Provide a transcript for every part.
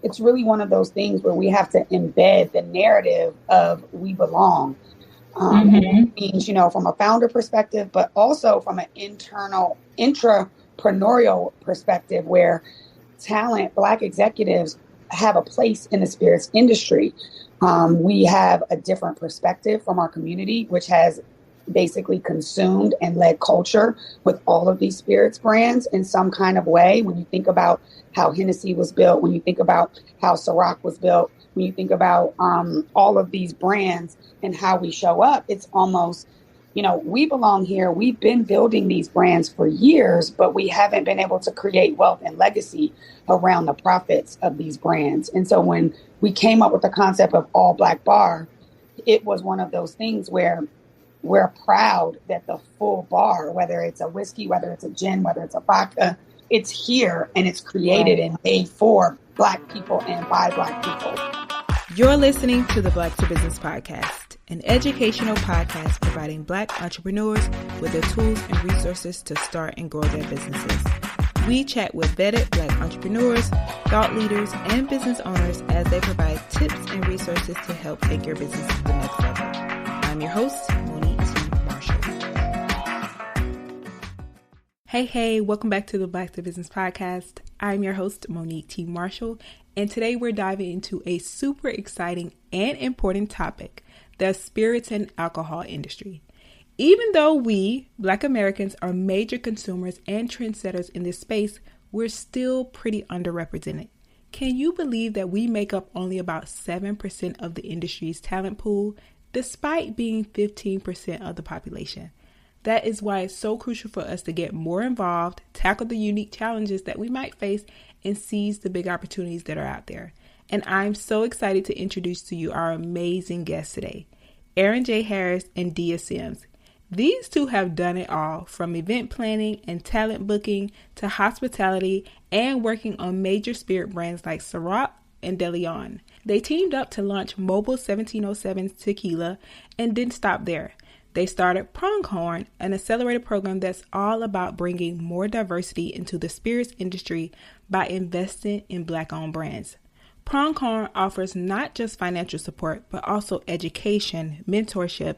it's really one of those things where we have to embed the narrative of we belong. And that means, from a founder perspective, but also from an intrapreneurial perspective where talent, Black executives have a place in the spirits industry. We have a different perspective from our community, which has basically consumed and led culture with all of these spirits brands in some kind of way. When you think about how Hennessy was built, when you think about how Ciroc was built, when you think about all of these brands and how we show up, it's almost, we belong here. We've been building these brands for years, but we haven't been able to create wealth and legacy around the profits of these brands. And so when we came up with the concept of all Black bar, it was one of those things where we're proud that the full bar, whether it's a whiskey, whether it's a gin, whether it's a vodka, it's here and it's created and made for Black people and by Black people. You're listening to the Black to Business Podcast, an educational podcast providing Black entrepreneurs with the tools and resources to start and grow their businesses. We chat with vetted Black entrepreneurs, thought leaders, and business owners as they provide tips and resources to help take your business to the next level. I'm your host, Monique T. Marshall. Hey, welcome back to the Black to Business Podcast. I'm your host, Monique T. Marshall, and today we're diving into a super exciting and important topic, the spirits and alcohol industry. Even though we, Black Americans, are major consumers and trendsetters in this space, we're still pretty underrepresented. Can you believe that we make up only about 7% of the industry's talent pool, despite being 15% of the population? That is why it's so crucial for us to get more involved, tackle the unique challenges that we might face, and seize the big opportunities that are out there. And I'm so excited to introduce to you our amazing guests today, Erin J. Harris and Dia Sims. These two have done it all, from event planning and talent booking to hospitality and working on major spirit brands like Ciroc and De Leon. They teamed up to launch Mobile 1707 Tequila and didn't stop there. They started Pronghorn, an accelerator program that's all about bringing more diversity into the spirits industry by investing in Black-owned brands. Pronghorn offers not just financial support, but also education, mentorship,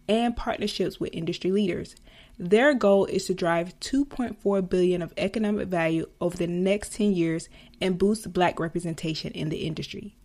and partnerships with industry leaders. Their goal is to drive $2.4 billion of economic value over the next 10 years and boost Black representation in the industry.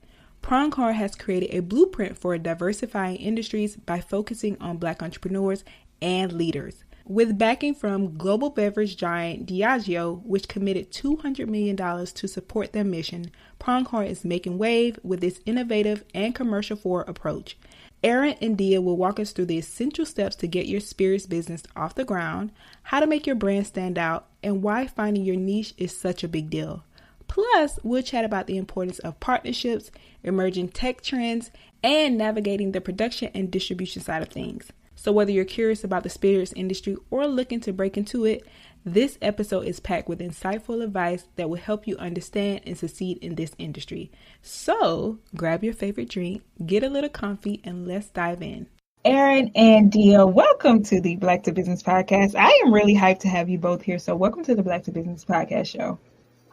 Pronghorn has created a blueprint for diversifying industries by focusing on Black entrepreneurs and leaders. With backing from global beverage giant Diageo, which committed $200 million to support their mission, Pronghorn is making wave with its innovative and commercial-forward approach. Erin and Dia will walk us through the essential steps to get your spirits business off the ground, how to make your brand stand out, and why finding your niche is such a big deal. Plus, we'll chat about the importance of partnerships, emerging tech trends, and navigating the production and distribution side of things. So whether you're curious about the spirits industry or looking to break into it, this episode is packed with insightful advice that will help you understand and succeed in this industry. So grab your favorite drink, get a little comfy, and let's dive in. Erin and Dia, welcome to the Black to Business Podcast. I am really hyped to have you both here. So welcome to the Black to Business Podcast show.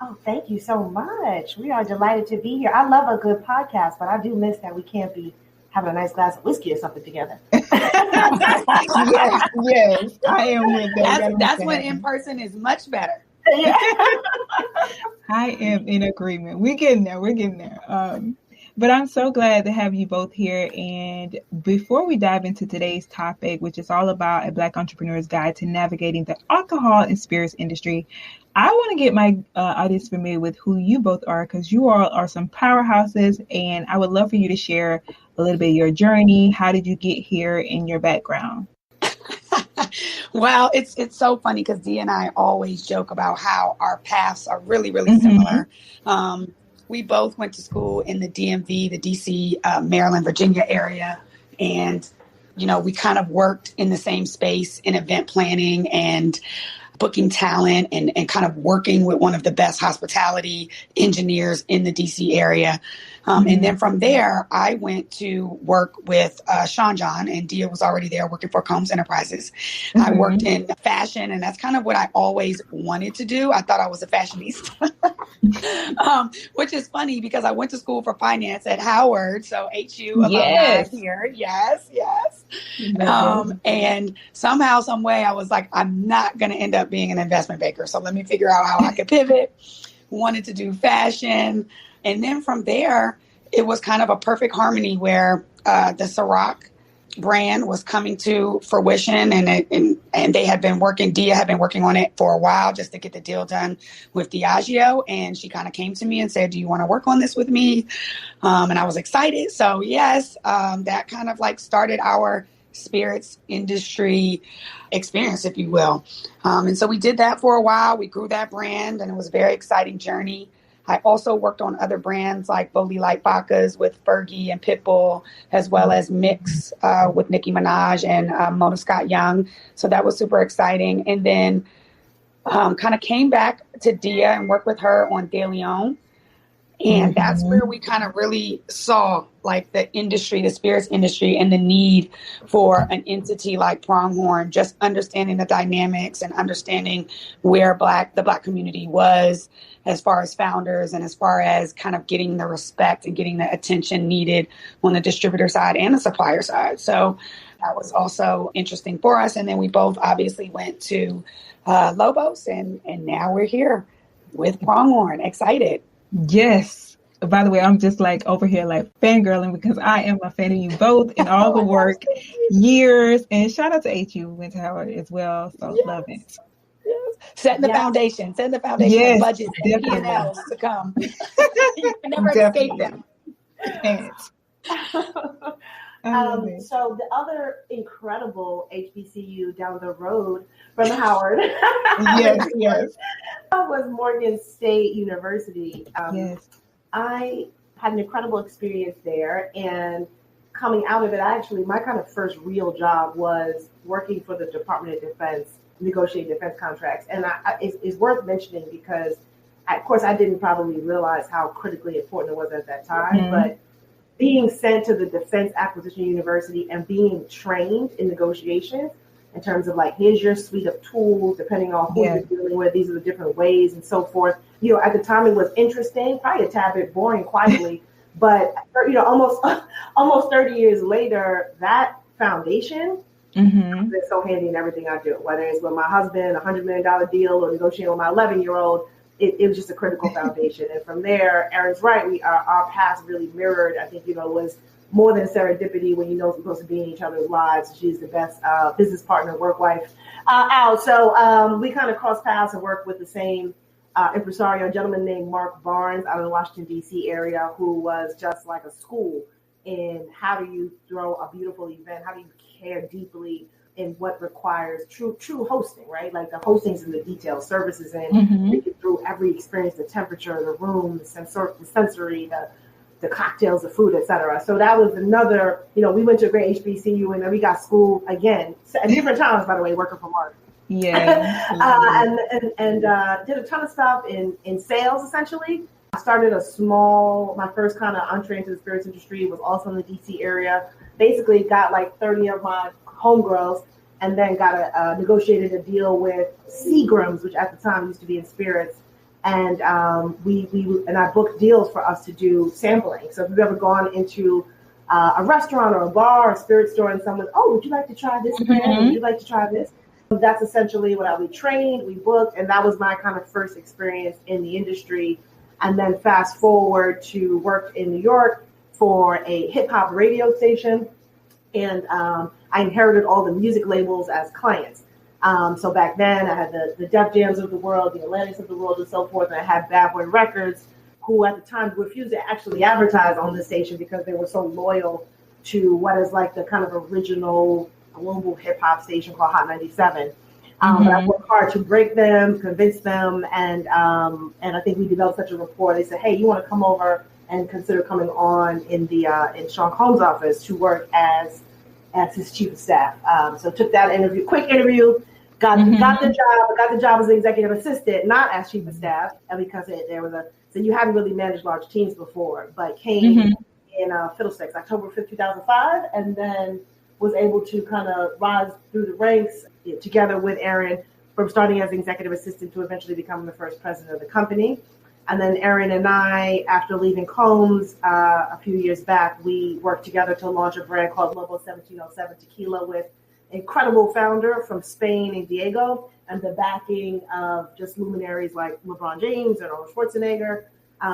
Oh, thank you so much. We are delighted to be here. I love a good podcast, but I do miss that we can't be having a nice glass of whiskey or something together. yes, I am with that. That's when in person is much better. Yeah. I am in agreement. We're getting there. But I'm so glad to have you both here. And before we dive into today's topic, which is all about a Black entrepreneur's guide to navigating the alcohol and spirits industry, I want to get my audience familiar with who you both are, because you all are some powerhouses, and I would love for you to share a little bit of your journey. How did you get here and your background? Well, it's so funny because Dee and I always joke about how our paths are really, really similar. We both went to school in the DMV, the DC, Maryland, Virginia area. And, we kind of worked in the same space in event planning. And booking talent and kind of working with one of the best hospitality engineers in the DC area. And then from there, I went to work with Sean John, and Dia was already there working for Combs Enterprises. I worked in fashion, and that's kind of what I always wanted to do. I thought I was a fashionista, which is funny because I went to school for finance at Howard. So HU alumni here. Yes. And somehow, some way, I was like, I'm not going to end up being an investment banker. So let me figure out how I could pivot. Wanted to do fashion. And then from there, it was kind of a perfect harmony where the Ciroc brand was coming to fruition, and they had been working, Dia had been working on it for a while just to get the deal done with Diageo. And she kind of came to me and said, do you want to work on this with me? And I was excited. So yes, that kind of like started our spirits industry experience, if you will. And so we did that for a while. We grew that brand, and it was a very exciting journey. I also worked on other brands like Bodhi Light Vodkas with Fergie and Pitbull, as well as Mix with Nicki Minaj and Mona Scott Young. So that was super exciting. And then kind of came back to Dia and worked with her on De Leon. And that's where we kind of really saw like the industry, the spirits industry, and the need for an entity like Pronghorn, just understanding the dynamics and understanding where the Black community was as far as founders and as far as kind of getting the respect and getting the attention needed on the distributor side and the supplier side. So that was also interesting for us. And then we both obviously went to Lobos, and now we're here with Pronghorn. Excited. Yes. By the way, I'm just like over here like fangirling because I am a fan of you both and all the work, years. And shout out to HU, went to Howard as well. So love it. Yes. Setting the foundation, yes, budgets, and P&Ls to come. You can never escape them. So the other incredible HBCU down the road from Howard yes, was Morgan State University. I had an incredible experience there, and coming out of it, my kind of first real job was working for the Department of Defense, negotiating defense contracts. And it's worth mentioning because, of course, I didn't probably realize how critically important it was at that time, but being sent to the Defense Acquisition University and being trained in negotiations in terms of like, here's your suite of tools, depending on who you're dealing with, these are the different ways and so forth. You know, at the time it was interesting, probably a tad bit boring quietly, but you know, almost 30 years later, that foundation is so handy in everything I do, whether it's with my husband, $100 million deal, or negotiating with my 11-year-old. It was just a critical foundation. And from there, Erin's right, our paths really mirrored. I think, you know, it was more than serendipity when you know we're supposed to be in each other's lives. She's the best business partner, work wife out. So we kind of crossed paths and worked with the same impresario, a gentleman named Mark Barnes out of the Washington, D.C. area, who was just like a school in how do you throw a beautiful event? How do you care deeply in what requires true hosting, right? Like the hosting's in the details, services in, thinking through every experience, the temperature, the room, the sensory, the cocktails, the food, etc. So that was another, you know, we went to a great HBCU, and then we got school again at different times, by the way, working for Mark. And did a ton of stuff in sales, essentially. I started my first kind of entree into the spirits industry was also in the DC area. Basically got like 30 of my homegirls, and then negotiated a deal with Seagram's, which at the time used to be in spirits. And I booked deals for us to do sampling. So if you've ever gone into a restaurant or a bar or a spirit store and someone, would you like to try this again? Would you like to try this? That's essentially what we trained, we booked, and that was my kind of first experience in the industry. And then fast forward to work in New York for a hip hop radio station. And I inherited all the music labels as clients. So back then I had the Def Jams of the world, the Atlantics of the world, and so forth. And I had Bad Boy Records, who at the time refused to actually advertise on the station because they were so loyal to what is like the kind of original global hip hop station called Hot 97. But I worked hard to break them, convince them, and I think we developed such a rapport. They said, "Hey, you want to come over and consider coming on in Sean Combs' office to work as his chief of staff." So took that quick interview, got the job as an executive assistant, not as chief of staff, and because so you hadn't really managed large teams before, but came in Fiddlesticks, October 5th, 2005, and then was able to kind of rise through the ranks together with Erin from starting as executive assistant to eventually becoming the first president of the company. And then Erin and I, after leaving Combs a few years back, we worked together to launch a brand called Lobo 1707 Tequila with incredible founder from Spain and Diageo, and the backing of just luminaries like LeBron James and Arnold Schwarzenegger.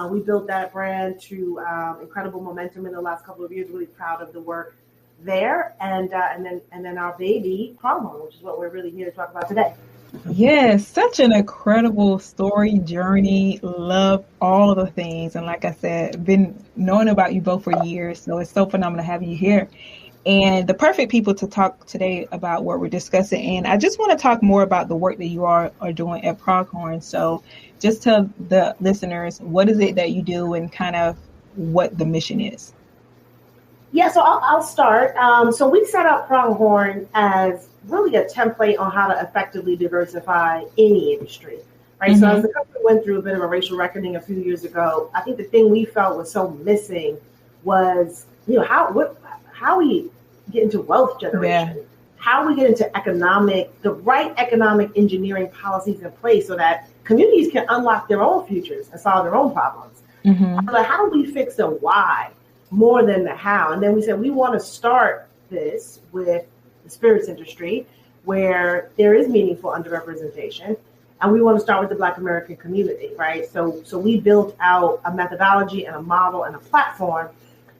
We built that brand to incredible momentum in the last couple of years. Really proud of the work there, and then our baby Pronghorn, which is what we're really here to talk about today. Yes, such an incredible story, journey. Love all of the things, and like I said, been knowing about you both for years, so it's so phenomenal to have you here. And the perfect people to talk today about what we're discussing. And I just want to talk more about the work that you are doing at Pronghorn. So just tell the listeners, what is it that you do and kind of what the mission is? Yeah, so I'll start. So we set up Pronghorn as really a template on how to effectively diversify any industry, right? So as the company went through a bit of a racial reckoning a few years ago, I think the thing we felt was so missing was, how we get into wealth generation, how we get into the right economic engineering policies in place so that communities can unlock their own futures and solve their own problems. But how do we fix the why more than the how? And then we said, we want to start this with the spirits industry where there is meaningful underrepresentation. And we want to start with the Black American community, right? So we built out a methodology and a model and a platform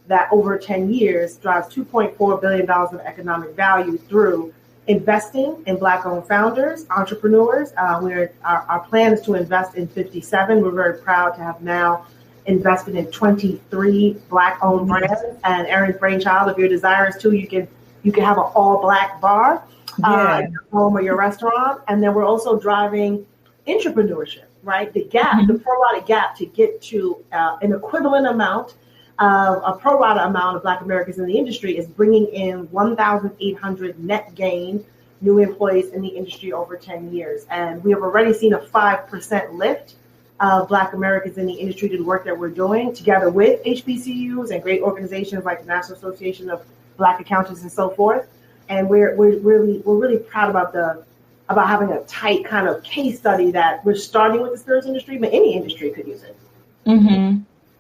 that over 10 years drives $2.4 billion of economic value through investing in Black-owned founders, entrepreneurs. Our plan is to invest in 57. We're very proud to have now invested in 23 Black-owned brands. And Erin's brainchild, if you're desirous too, you can have an all-Black bar at your home or your restaurant. And then we're also driving entrepreneurship, right? The gap, the pro-rata gap to get to an equivalent amount a pro rata amount of Black Americans in the industry is bringing in 1,800 net gain new employees in the industry over 10 years. And we have already seen a 5% lift of Black Americans in the industry to the work that we're doing together with HBCUs and great organizations like the National Association of Black Accountants and so forth. And we're really proud about having a tight kind of case study that we're starting with the spirits industry, but any industry could use it.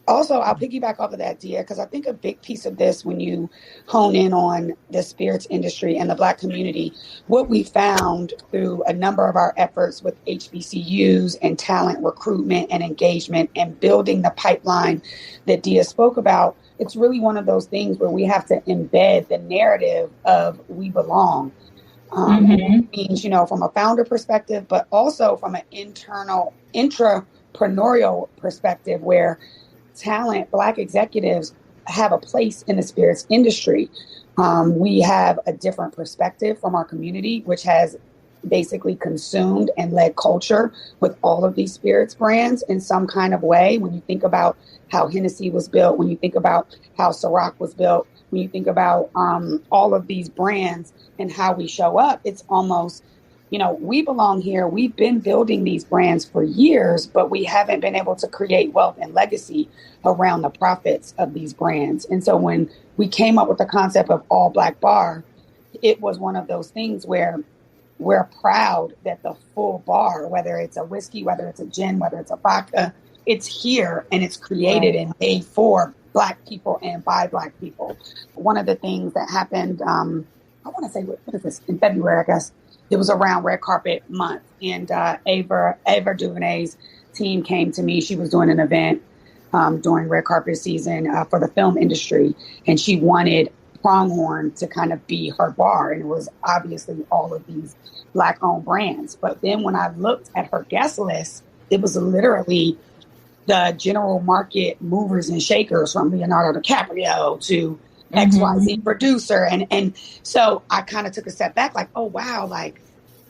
Also, I'll piggyback off of that, Dia, because I think a big piece of this, when you hone in on the spirits industry and the Black community, what we found through a number of our efforts with HBCUs and talent recruitment and engagement and building the pipeline that Dia spoke about, it's really one of those things where we have to embed the narrative of we belong. And it means, from a founder perspective, but also from an internal intrapreneurial perspective where talent, Black executives have a place in the spirits industry. We have a different perspective from our community, which has basically consumed and led culture with all of these spirits brands in some kind of way. When you think about how Hennessy was built, when you think about how Ciroc was built, when you think about all of these brands and how we show up, it's almost, we belong here. We've been building these brands for years, but we haven't been able to create wealth and legacy around the profits of these brands. And so when we came up with the concept of all Black bar, it was one of those things where we're proud that the full bar, whether it's a whiskey, whether it's a gin, whether it's a vodka, it's here and it's created and made for Black people and by Black people. One of the things that happened, I want to say, what is this, in February, I guess, it was around Red Carpet Month, and Ava DuVernay's team came to me. She was doing an event during Red Carpet season for the film industry, and she wanted Pronghorn to kind of be her bar, and it was obviously all of these Black-owned brands. But then when I looked at her guest list, it was literally the general market movers and shakers from Leonardo DiCaprio to XYZ producer. And so I kind of took a step back, like, oh, wow, like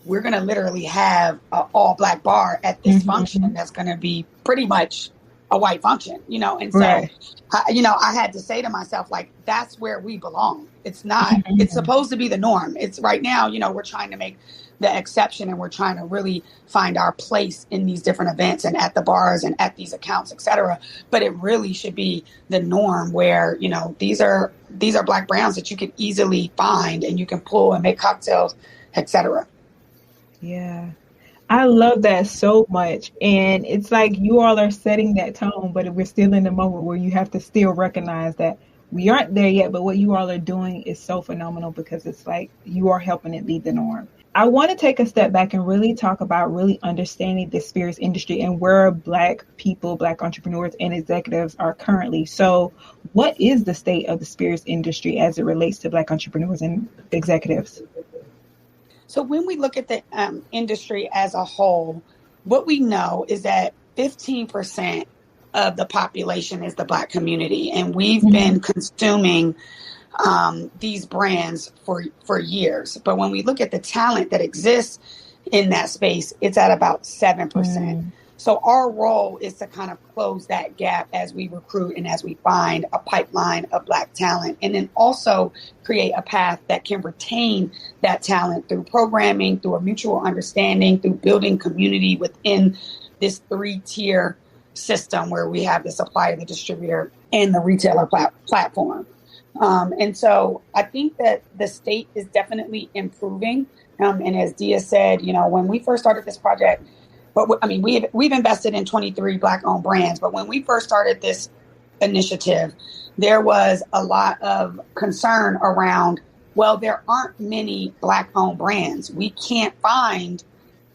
we're going to literally have an all Black bar at this function that's going to be pretty much a white function, And so, I had to say to myself, like, that's where we belong. It's not, it's supposed to be the norm. It's right now, we're trying to make the exception, and we're trying to really find our place in these different events and at the bars and at these accounts, et cetera. But it really should be the norm where, you know, these are Black brands that you can easily find and you can pull and make cocktails, et cetera. Yeah. I love that so much. And it's like you all are setting that tone, but we're still in the moment where you have to still recognize that we aren't there yet. But what you all are doing is so phenomenal because it's like you are helping it be the norm. I want to take a step back and really talk about really understanding the spirits industry and where Black people, Black entrepreneurs and executives are currently. So what is the state of the spirits industry as it relates to Black entrepreneurs and executives? So when we look at the industry as a whole, what we know is that 15% of the population is the Black community. And we've been consuming these brands for years. But when we look at the talent that exists in that space, it's at about 7%. So our role is to kind of close that gap as we recruit and as we find a pipeline of Black talent, and then also create a path that can retain that talent through programming, through a mutual understanding, through building community within this 3-tier system where we have the supplier, the distributor, and the retailer platform. And so I think that the state is definitely improving. And as Dia said, you know, when we first started this project, but I mean, we've invested in 23 Black-owned brands. But when we first started this initiative, there was a lot of concern around, well, there aren't many Black-owned brands. We can't find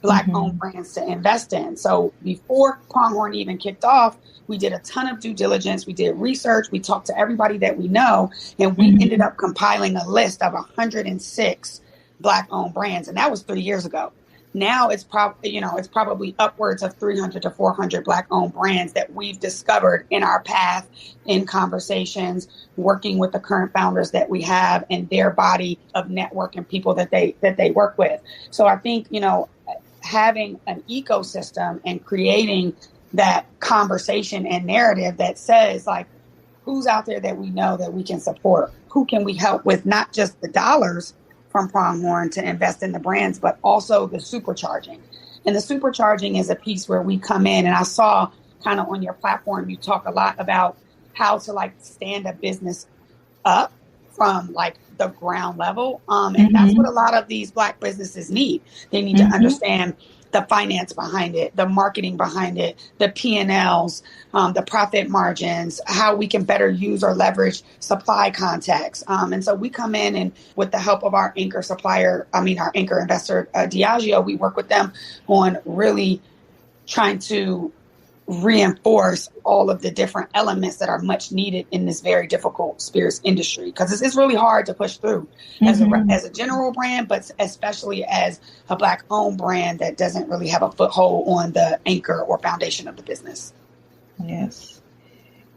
Black-owned brands to invest in. So before Pronghorn even kicked off, we did a ton of due diligence. We did research. We talked to everybody that we know, and we ended up compiling a list of 106 Black-owned brands, and that was 3 years ago. Now it's probably upwards of 300 to 400 Black-owned brands that we've discovered in our path, in conversations, working with the current founders that we have and their body of network and people that they work with. So I think, you know, having an ecosystem and creating that conversation and narrative that says, like, who's out there that we know that we can support? Who can we help with not just the dollars from Pronghorn to invest in the brands, but also the supercharging. And the supercharging is a piece where we come in, and I saw kind of on your platform, you talk a lot about how to like stand a business up from like the ground level. And that's what a lot of these Black businesses need. They need to understand the finance behind it, the marketing behind it, the P&Ls, the profit margins, how we can better use or leverage supply contacts. And so we come in and with the help of our anchor investor, Diageo, we work with them on really trying to reinforce all of the different elements that are much needed in this very difficult spirits industry, because it's really hard to push through as a general brand, but especially as a Black owned brand that doesn't really have a foothold on the anchor or foundation of the business. Yes.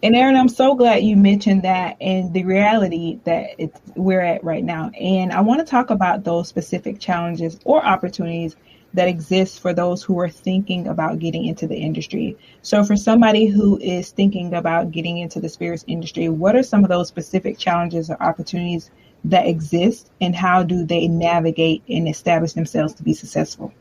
And Erin, I'm so glad you mentioned that and the reality that we're at right now. And I want to talk about those specific challenges or opportunities that exists for those who are thinking about getting into the industry. So for somebody who is thinking about getting into the spirits industry, what are some of those specific challenges or opportunities that exist, and how do they navigate and establish themselves to be successful?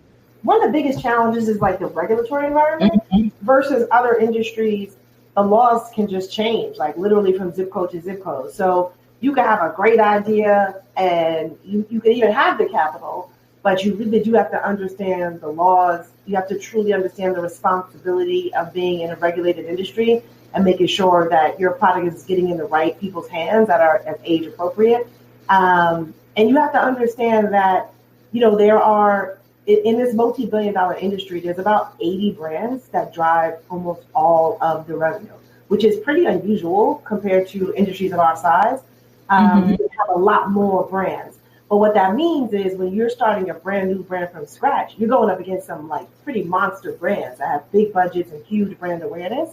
One of the biggest challenges is like the regulatory environment versus other industries. The laws can just change, like literally from zip code to zip code. So you can have a great idea and you can even have the capital, but you really do have to understand the laws. You have to truly understand the responsibility of being in a regulated industry and making sure that your product is getting in the right people's hands that are as age appropriate. And you have to understand that, you know, there are, in this multi-billion-dollar industry, there's about 80 brands that drive almost all of the revenue, which is pretty unusual compared to industries of our size. We have a lot more brands. But what that means is when you're starting a brand new brand from scratch, you're going up against some like pretty monster brands that have big budgets and huge brand awareness.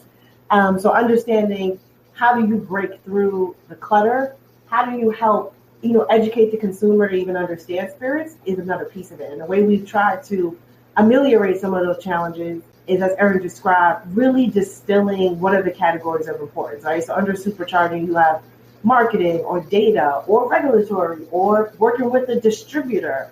So understanding how do you break through the clutter? How do you help, educate the consumer to even understand spirits is another piece of it. And the way we've tried to ameliorate some of those challenges is, as Erin described, really distilling what are the categories of importance, right? So under supercharging, you have marketing or data or regulatory or working with a distributor.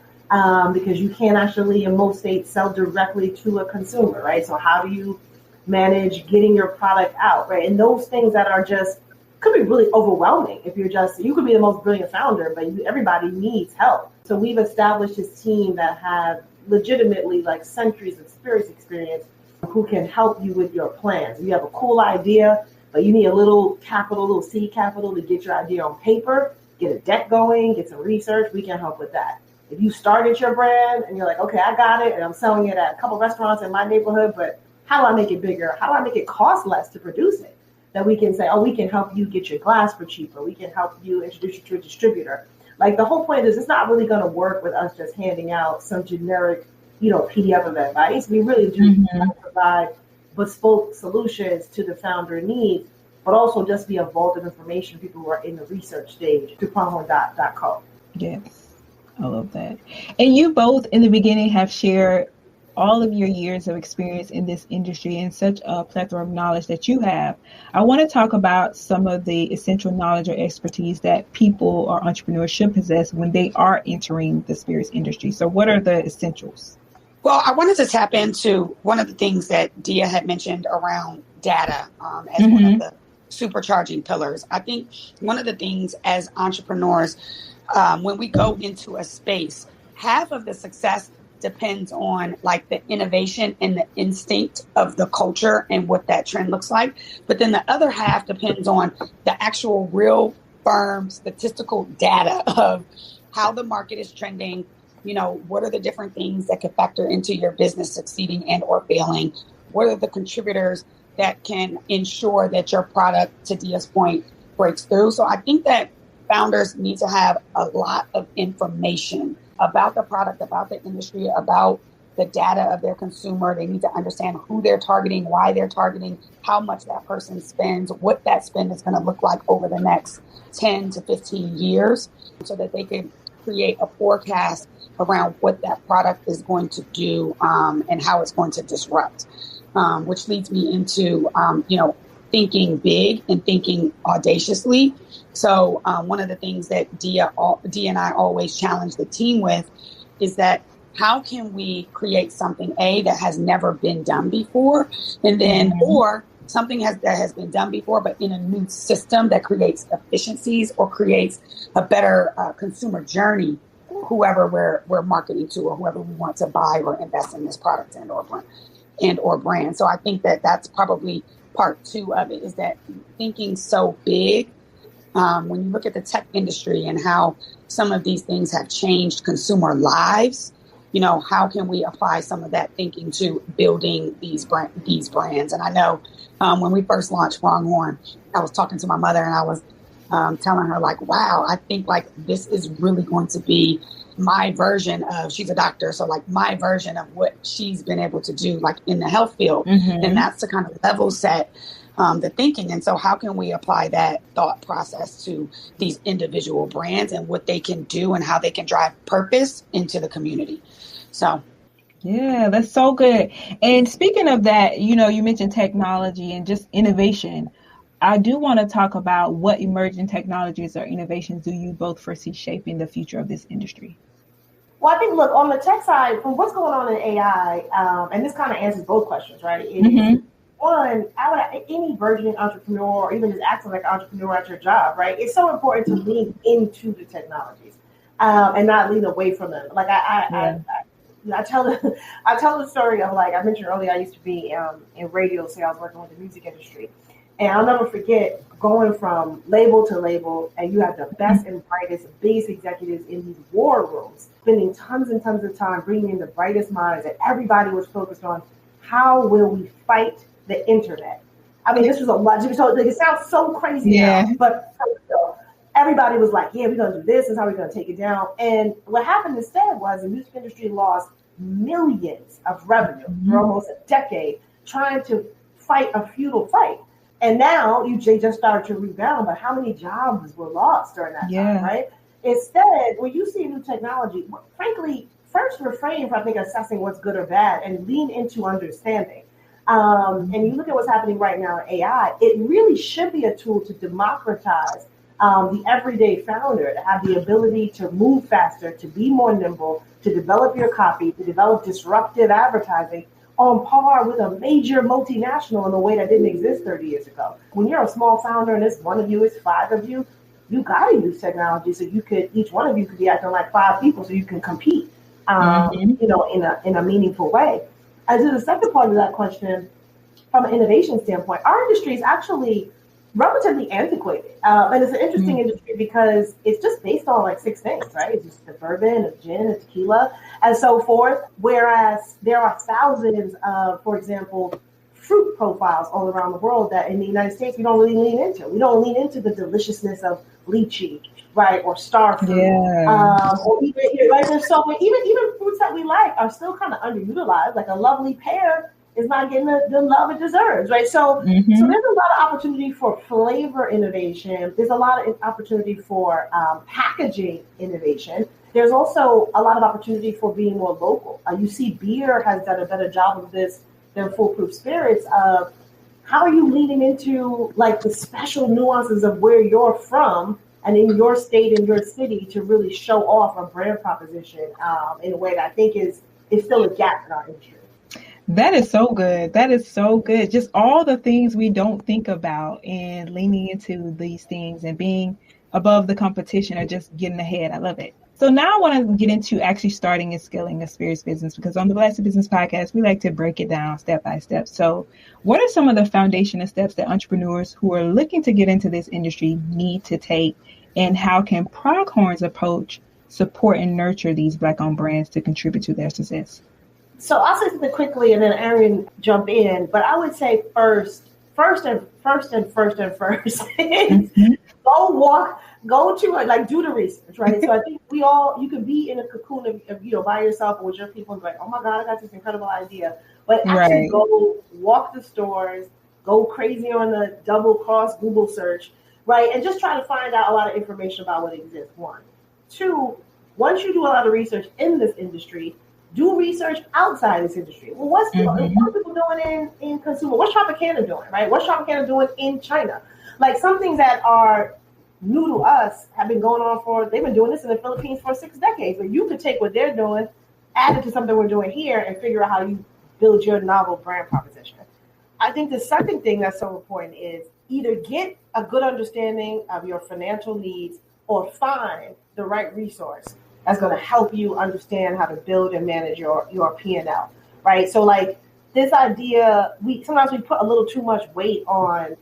because you can't actually, in most states, sell directly to a consumer, right? So how do you manage getting your product out, right? And those things that are just, could be really overwhelming if you could be the most brilliant founder, but everybody needs help. So we've established this team that have legitimately like centuries of experience who can help you with your plans. If you have a cool idea, but you need a little seed capital to get your idea on paper, get a deck going, get some research, we can help with that. If you started your brand and you're like, okay, I got it, and I'm selling it at a couple restaurants in my neighborhood, but how do I make it bigger? How do I make it cost less to produce it? That we can say, oh, we can help you get your glass for cheaper. We can help you introduce you to a distributor. Like the whole point is it's not really going to work with us just handing out some generic, PDF of advice. We really do provide bespoke solutions to the founder needs, but also just be a vault of information for people who are in the research stage to pronghorn.co. Yes, I love that. And you both in the beginning have shared all of your years of experience in this industry and such a plethora of knowledge that you have. I want to talk about some of the essential knowledge or expertise that people or entrepreneurs should possess when they are entering the spirits industry. So what are the essentials? Well, I wanted to tap into one of the things that Dia had mentioned around data as one of the supercharging pillars. I think one of the things as entrepreneurs, when we go into a space, half of the success depends on like the innovation and the instinct of the culture and what that trend looks like. But then the other half depends on the actual real firm statistical data of how the market is trending. What are the different things that could factor into your business succeeding and or failing? What are the contributors that can ensure that your product, to Dia's point, breaks through? So I think that founders need to have a lot of information about the product, about the industry, about the data of their consumer. They need to understand who they're targeting, why they're targeting, how much that person spends, what that spend is going to look like over the next 10 to 15 years so that they can create a forecast around what that product is going to do and how it's going to disrupt, which leads me into, thinking big and thinking audaciously. So one of the things that Dia and I always challenge the team with is that how can we create something, that has never been done before, and then, or something that has been done before, but in a new system that creates efficiencies or creates a better consumer journey, whoever we're marketing to or whoever we want to buy or invest in this product and or brand. So I think that that's probably part two of it, is that thinking so big. When you look at the tech industry and how some of these things have changed consumer lives, how can we apply some of that thinking to building these brands? And I know when we first launched Pronghorn, I was talking to my mother and I was telling her like, wow, I think like this is really going to be my version of, she's a doctor, so like my version of what she's been able to do like in the health field. And that's to kind of level set the thinking. And so how can we apply that thought process to these individual brands and what they can do and how they can drive purpose into the community? So yeah, that's so good. And speaking of that, you mentioned technology and just innovation. I do want to talk about what emerging technologies or innovations do you both foresee shaping the future of this industry? Well, I think, look, on the tech side, from what's going on in AI, and this kind of answers both questions, right? One, any burgeoning entrepreneur or even just acting like an entrepreneur at your job, right? It's so important to lean into the technologies and not lean away from them. Like I tell the story of, like I mentioned earlier, I used to be in radio sales working with the music industry. And I'll never forget going from label to label, and you have the best and brightest, biggest executives in these war rooms, spending tons and tons of time bringing in the brightest minds, and everybody was focused on how will we fight the internet. I mean, this was a lot. So it sounds so crazy now, but everybody was like, yeah, we're going to do this. This is how we're going to take it down. And what happened instead was the music industry lost millions of revenue for almost a decade trying to fight a feudal fight. And now they just started to rebound, but how many jobs were lost during that time, right? Instead, when you see new technology, frankly, first refrain from, I think, assessing what's good or bad and lean into understanding. And you look at what's happening right now in AI, it really should be a tool to democratize the everyday founder to have the ability to move faster, to be more nimble, to develop your copy, to develop disruptive advertising on par with a major multinational in a way that didn't exist 30 years ago. When you're a small founder and it's one of you, it's five of you, you got to use technology so you could, each one of you could be acting like five people so you can compete, in a meaningful way. As to the second part of that question, from an innovation standpoint, our industry is actually relatively antiquated. And it's an interesting industry because it's just based on like six things, right? It's just the bourbon, a gin, a tequila, and so forth. Whereas there are thousands of, for example, fruit profiles all around the world that in the United States we don't really lean into. We don't lean into the deliciousness of lychee, right, or star fruit, or even right. There's so many, even fruits that we like are still kind of underutilized. Like a lovely pear is not getting the love it deserves, right? So, so there's a lot of opportunity for flavor innovation. There's a lot of opportunity for packaging innovation. There's also a lot of opportunity for being more local. You see, beer has done a better job of this than Foolproof Spirits. Of how are you leaning into like the special nuances of where you're from and in your state and your city to really show off a brand proposition in a way that I think is still a gap in our industry. That is so good. That is so good. Just all the things we don't think about and leaning into these things and being above the competition or just getting ahead. I love it. So now I want to get into actually starting and scaling a spirits business, because on the Blasted Business Podcast, we like to break it down step by step. So what are some of the foundational steps that entrepreneurs who are looking to get into this industry need to take, and how can Pronghorn's approach support and nurture these Black-owned brands to contribute to their success? So I'll say something quickly and then Erin jump in. But I would say first is go to it, like do the research, right? So I think you can be in a cocoon of by yourself or with your people and be like, oh my God, I got this incredible idea. But actually go walk the stores, go crazy on the double cross Google search, right? And just try to find out a lot of information about what exists, one. Two, once you do a lot of research in this industry, do research outside this industry. Well, what are people doing in consumer? What's Tropicana doing, right? What's Tropicana doing in China? Like some things that are new to us have been going on they've been doing this in the Philippines for 6 decades. But you could take what they're doing, add it to something we're doing here, and figure out how you build your novel brand proposition. I think the second thing that's so important is either get a good understanding of your financial needs or find the right resource that's going to help you understand how to build and manage your P&L, right? So like this idea, sometimes we put a little too much weight on,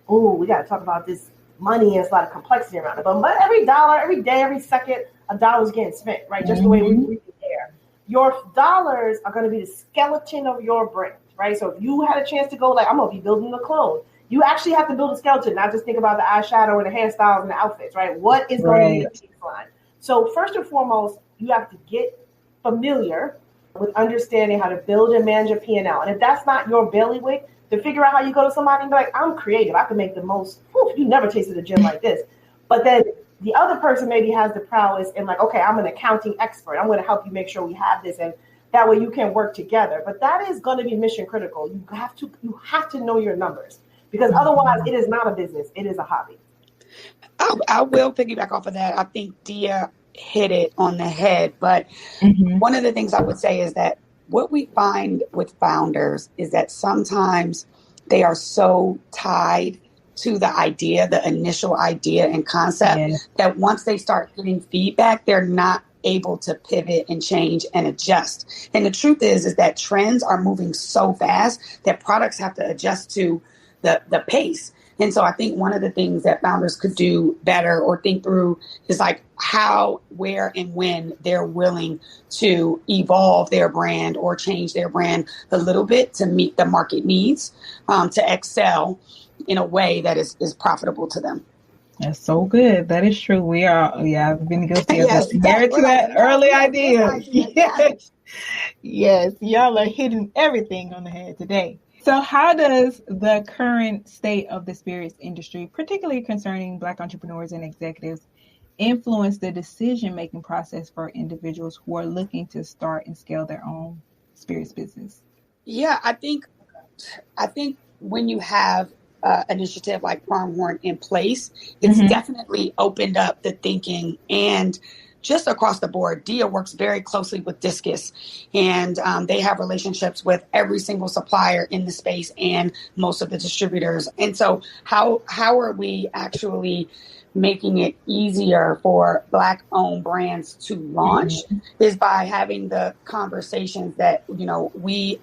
we got to talk about this money, and there's a lot of complexity around it. But every dollar, every day, every second, a dollar's getting spent, right? Just the way we breathe the air. Your dollars are going to be the skeleton of your brand, right? So if you had a chance to go, like, I'm going to be building a clone, you actually have to build a skeleton, not just think about the eyeshadow and the hairstyles and the outfits, right? What is going to be the baseline? So first and foremost, you have to get familiar with understanding how to build and manage a P&L. And if that's not your bailiwick, to figure out how you go to somebody and be like, I'm creative, I can make the most, you never tasted a gym like this. But then the other person maybe has the prowess and like, okay, I'm an accounting expert. I'm going to help you make sure we have this. And that way you can work together. But that is going to be mission critical. You have to know your numbers, because otherwise it is not a business. It is a hobby. I will piggyback off of that. I think Dia hit it on the head. But one of the things I would say is that what we find with founders is that sometimes they are so tied to the idea, the initial idea and concept, that once they start getting feedback, they're not able to pivot and change and adjust. And the truth is that trends are moving so fast that products have to adjust to the pace. And so I think one of the things that founders could do better or think through is like how, where, and when they're willing to evolve their brand or change their brand a little bit to meet the market needs, to excel in a way that is profitable to them. That's so good. That is true. We are, I've been guilty of married to that early idea. Yes, y'all are hitting everything on the head today. So how does the current state of the spirits industry, particularly concerning Black entrepreneurs and executives, influence the decision-making process for individuals who are looking to start and scale their own spirits business? Yeah, I think when you have initiative like Pronghorn in place, it's definitely opened up the thinking. And just across the board, Dia works very closely with Discus, and they have relationships with every single supplier in the space and most of the distributors. And so how are we actually making it easier for Black-owned brands to launch is by having the conversations that, we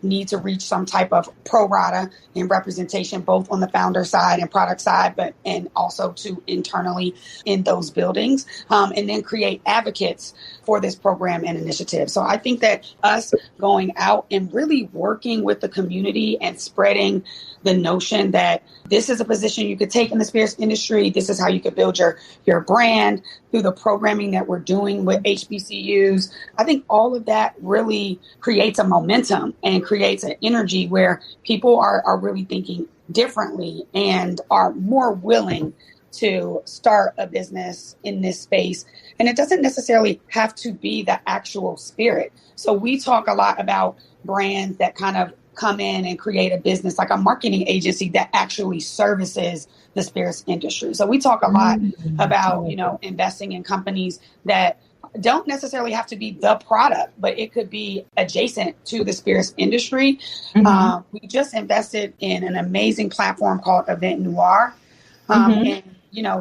need to reach some type of pro rata in representation, both on the founder side and product side, and also to internally in those buildings, and then create advocates for this program and initiative. So I think that us going out and really working with the community and spreading the notion that this is a position you could take in the spirits industry. This is how you could build your brand through the programming that we're doing with HBCUs. I think all of that really creates a momentum and creates an energy where people are really thinking differently and are more willing to start a business in this space. And it doesn't necessarily have to be the actual spirit. So we talk a lot about brands that kind of come in and create a business, like a marketing agency that actually services the spirits industry. So we talk a lot about, investing in companies that don't necessarily have to be the product, but it could be adjacent to the spirits industry. We just invested in an amazing platform called Event Noir. And,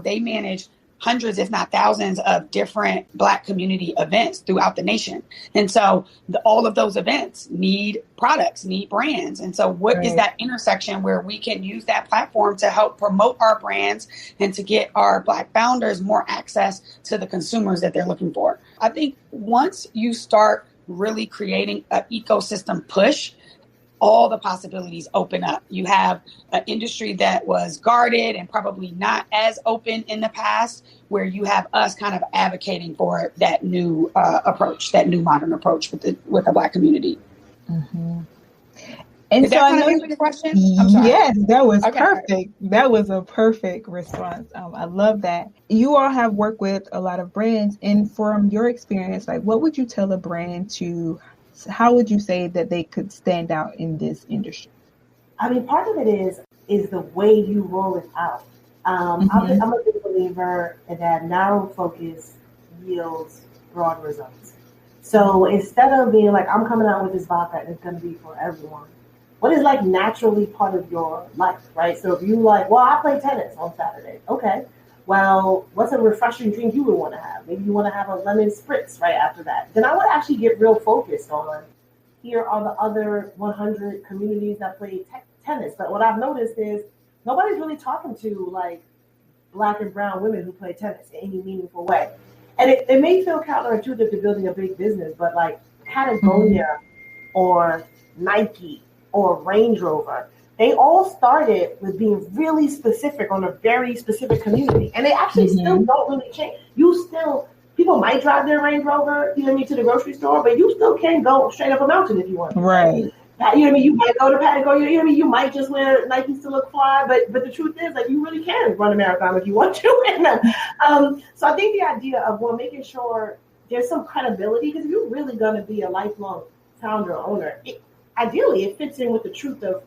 they manage hundreds, if not thousands, of different Black community events throughout the nation. And so all of those events need products, need brands. And so what is that intersection where we can use that platform to help promote our brands and to get our Black founders more access to the consumers that they're looking for? I think once you start really creating an ecosystem push, all the possibilities open up. You have an industry that was guarded and probably not as open in the past, where you have us kind of advocating for that new approach, that new modern approach with the Black community. And Did so that kind of answer your question? Yes, that was perfect. That was a perfect response. I love that. You all have worked with a lot of brands, and from your experience, like, what would you tell a brand to? How would you say that they could stand out in this industry? I mean, part of it is the way you roll it out. I'm a big believer that narrow focus yields broad results. So instead of being like, I'm coming out with this vodka and it's going to be for everyone, what is like naturally part of your life, right? So if you like, well, I play tennis on Saturday. Okay. Well, what's a refreshing drink you would want to have? Maybe you want to have a lemon spritz right after that. Then I would actually get real focused on, here are the other 100 communities that play tennis. But what I've noticed is nobody's really talking to like Black and brown women who play tennis in any meaningful way. And it may feel counterintuitive to building a big business, but like Patagonia or Nike or Range Rover, they all started with being really specific on a very specific community. And they actually still don't really change. People might drive their Range Rover, to the grocery store, but you still can go straight up a mountain if you want. Right. You might go to Patagonia, you might just wear Nikes to look fly, but the truth is, like, you really can run a marathon if you want to win them. So I think the idea of, making sure there's some credibility, because if you're really going to be a lifelong founder or owner, ideally it fits in with the truth of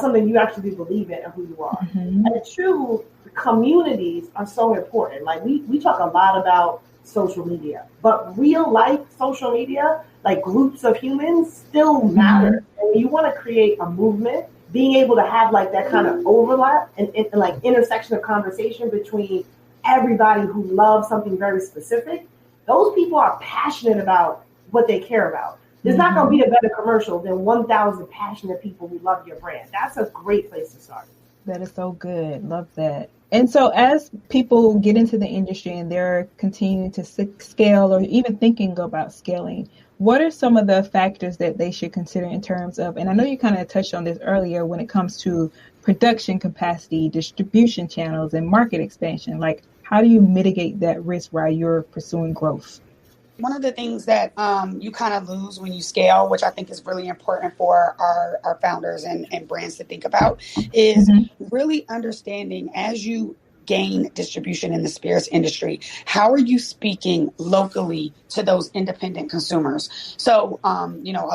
something you actually believe in and who you are. And the true communities are so important. Like we talk a lot about social media, but real life social media, like groups of humans, still matter. And when you want to create a movement, being able to have like that kind of overlap and like intersection of conversation between everybody who loves something very specific, those people are passionate about what they care about. There's not going to be a better commercial than 1,000 passionate people who love your brand. That's a great place to start. That is so good. Love that. And so as people get into the industry and they're continuing to scale or even thinking about scaling, what are some of the factors that they should consider in terms of, and I know you kind of touched on this earlier, when it comes to production capacity, distribution channels, and market expansion? Like, how do you mitigate that risk while you're pursuing growth? One of the things that you kind of lose when you scale, which I think is really important for our founders and brands to think about, is really understanding, as you gain distribution in the spirits industry, how are you speaking locally to those independent consumers? So, a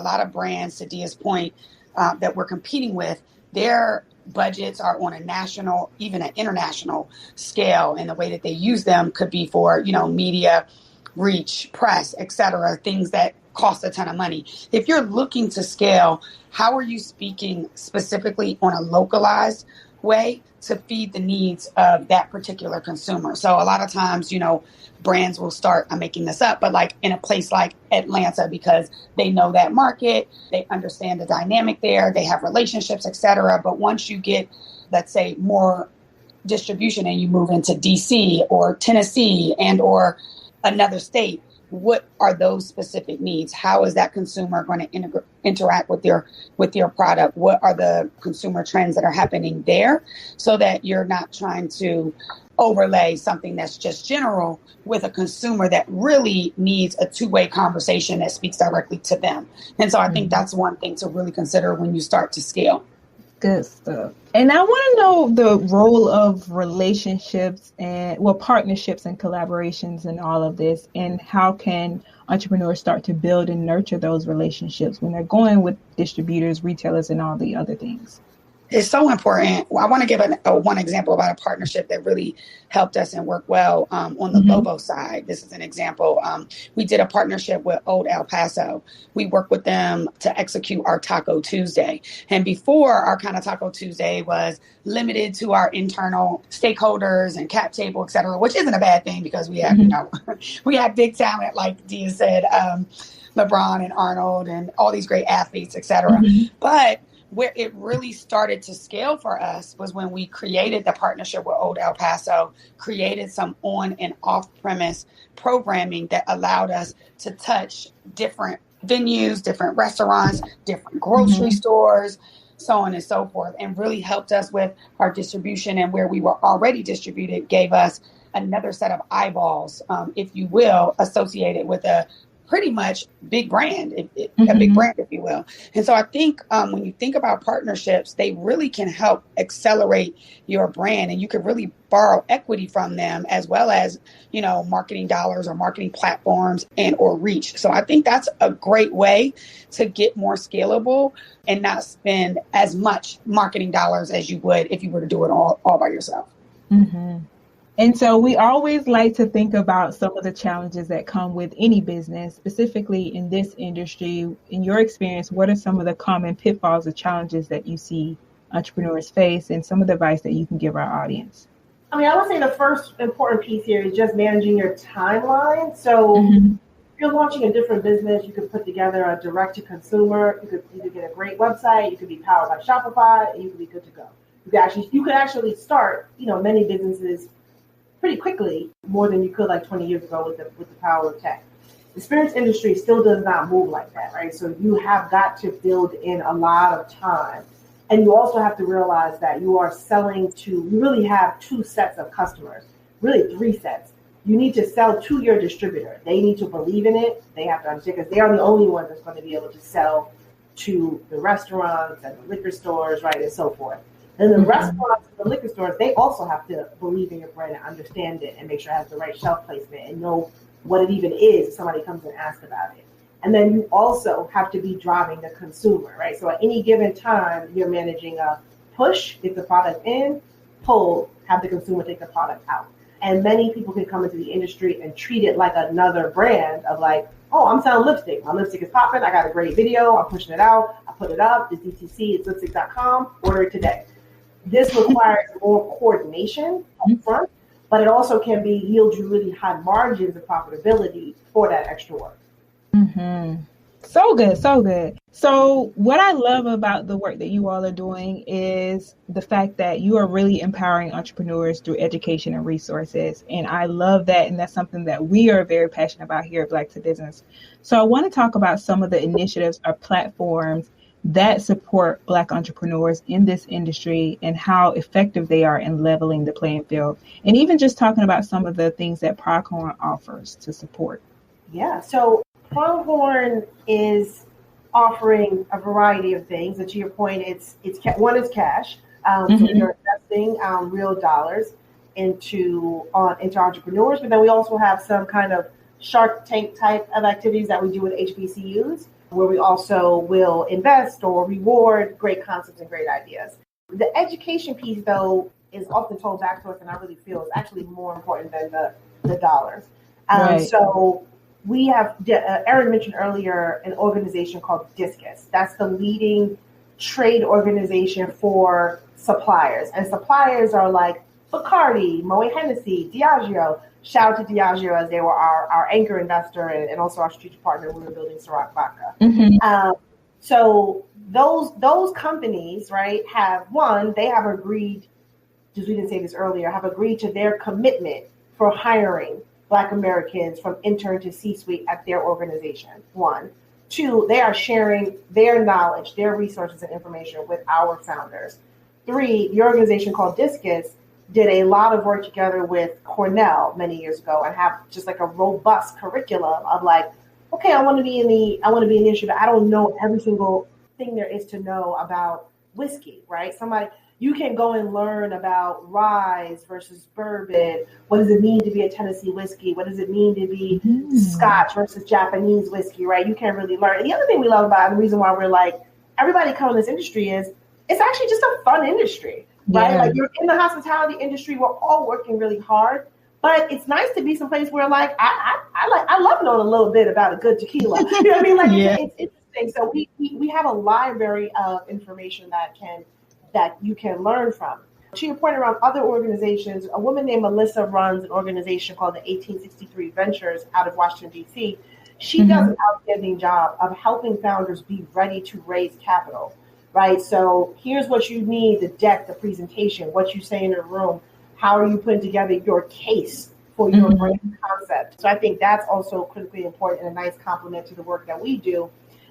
lot of brands, to Dia's point, that we're competing with, they're budgets are on a national, even an international scale, and the way that they use them could be for, media reach, press, etc., things that cost a ton of money. If you're looking to scale, how are you speaking specifically on a localized way to feed the needs of that particular consumer? So a lot of times, brands will start, I'm making this up, but like in a place like Atlanta, because they know that market, they understand the dynamic there, they have relationships, etc. But once you get, let's say, more distribution and you move into DC or Tennessee and or another state, what are those specific needs? How is that consumer going to interact with your product? What are the consumer trends that are happening there, so that you're not trying to overlay something that's just general with a consumer that really needs a two-way conversation that speaks directly to them. And so I think that's one thing to really consider when you start to scale. Good stuff. And I want to know the role of relationships and partnerships and collaborations in all of this, and how can entrepreneurs start to build and nurture those relationships when they're going with distributors, retailers, and all the other things. It's so important. I want to give one example about a partnership that really helped us and worked well on the Lobo side. This is an example. We did a partnership with Old El Paso. We worked with them to execute our Taco Tuesday. And before, our kind of Taco Tuesday was limited to our internal stakeholders and cap table, et cetera, which isn't a bad thing because we have, we have big talent, like Dia said, LeBron and Arnold and all these great athletes, et cetera. But where it really started to scale for us was when we created the partnership with Old El Paso, created some on and off premise programming that allowed us to touch different venues, different restaurants, different grocery stores, so on and so forth, and really helped us with our distribution. And where we were already distributed gave us another set of eyeballs, if you will, associated with a pretty much big brand, a big brand, if you will. And so I think when you think about partnerships, they really can help accelerate your brand, and you can really borrow equity from them, as well as, marketing dollars or marketing platforms and or reach. So I think that's a great way to get more scalable and not spend as much marketing dollars as you would if you were to do it all by yourself. And so we always like to think about some of the challenges that come with any business, specifically in this industry. In your experience, what are some of the common pitfalls or challenges that you see entrepreneurs face, and some of the advice that you can give our audience? I would say the first important piece here is just managing your timeline. So if you're launching a different business, you could put together a direct to consumer. You could either get a great website, you could be powered by Shopify, and you could be good to go. You could actually start, many businesses pretty quickly, more than you could like 20 years ago with the power of tech. The spirits industry still does not move like that, right? So you have got to build in a lot of time. And you also have to realize that you are selling you really have two sets of customers, really three sets. You need to sell to your distributor. They need to believe in it. They have to understand, because they are the only ones that's going to be able to sell to the restaurants and the liquor stores, right, and so forth. And the restaurants and the liquor stores, they also have to believe in your brand and understand it and make sure it has the right shelf placement and know what it even is if somebody comes and asks about it. And then you also have to be driving the consumer, right? So at any given time, you're managing a push, get the product in, pull, have the consumer take the product out. And many people can come into the industry and treat it like another brand of like, oh, I'm selling lipstick. My lipstick is popping. I got a great video. I'm pushing it out. I put it up. It's DTC. It's lipstick.com. Order it today. This requires more coordination up front, but it also can yield you really high margins of profitability for that extra work. So good, so good. So what I love about the work that you all are doing is the fact that you are really empowering entrepreneurs through education and resources. And I love that. And that's something that we are very passionate about here at Black to Business. So I want to talk about some of the initiatives or platforms that support Black entrepreneurs in this industry and how effective they are in leveling the playing field. And even just talking about some of the things that Pronghorn offers to support. Yeah, so Pronghorn is offering a variety of things. And to your point, one is cash. So you're investing real dollars into entrepreneurs, but then we also have some kind of Shark Tank type of activities that we do with HBCUs, where we also will invest or reward great concepts and great ideas. The education piece, though, is often told back to us, and I really feel is actually more important than the dollars. Right. So we have, Erin mentioned earlier, an organization called Discus. That's the leading trade organization for suppliers. And suppliers are like Bacardi, Moet Hennessy, Diageo. Shout out to Diageo, as they were our anchor investor and also our strategic partner when we were building Ciroc Vodka. Mm-hmm. So those companies, right, they have agreed, because we didn't say this earlier, have agreed to their commitment for hiring Black Americans from intern to C-suite at their organization. 1. 2, they are sharing their knowledge, their resources and information with our founders. 3, the organization called Discus did a lot of work together with Cornell many years ago and have just like a robust curriculum of like, okay, I want to be in the industry, but I don't know every single thing there is to know about whiskey, right? You can go and learn about rye versus bourbon. What does it mean to be a Tennessee whiskey? What does it mean to be Scotch versus Japanese whiskey, right? You can really learn. And the other thing we love about it, and the reason why we're like, everybody coming to this industry is, it's actually just a fun industry, right? Yeah. Like, you're in the hospitality industry. We're all working really hard. But it's nice to be someplace where, like, I love knowing a little bit about a good tequila. You know what I mean? Like, yeah. It's interesting. So we have a library of information that you can learn from. To your point around other organizations, a woman named Melissa runs an organization called the 1863 Ventures out of Washington, D.C. She does an outstanding job of helping founders be ready to raise capital, right? So here's what you need: the deck, the presentation, what you say in a room. How are you putting together your case for your brand concept? So I think that's also critically important and a nice complement to the work that we do.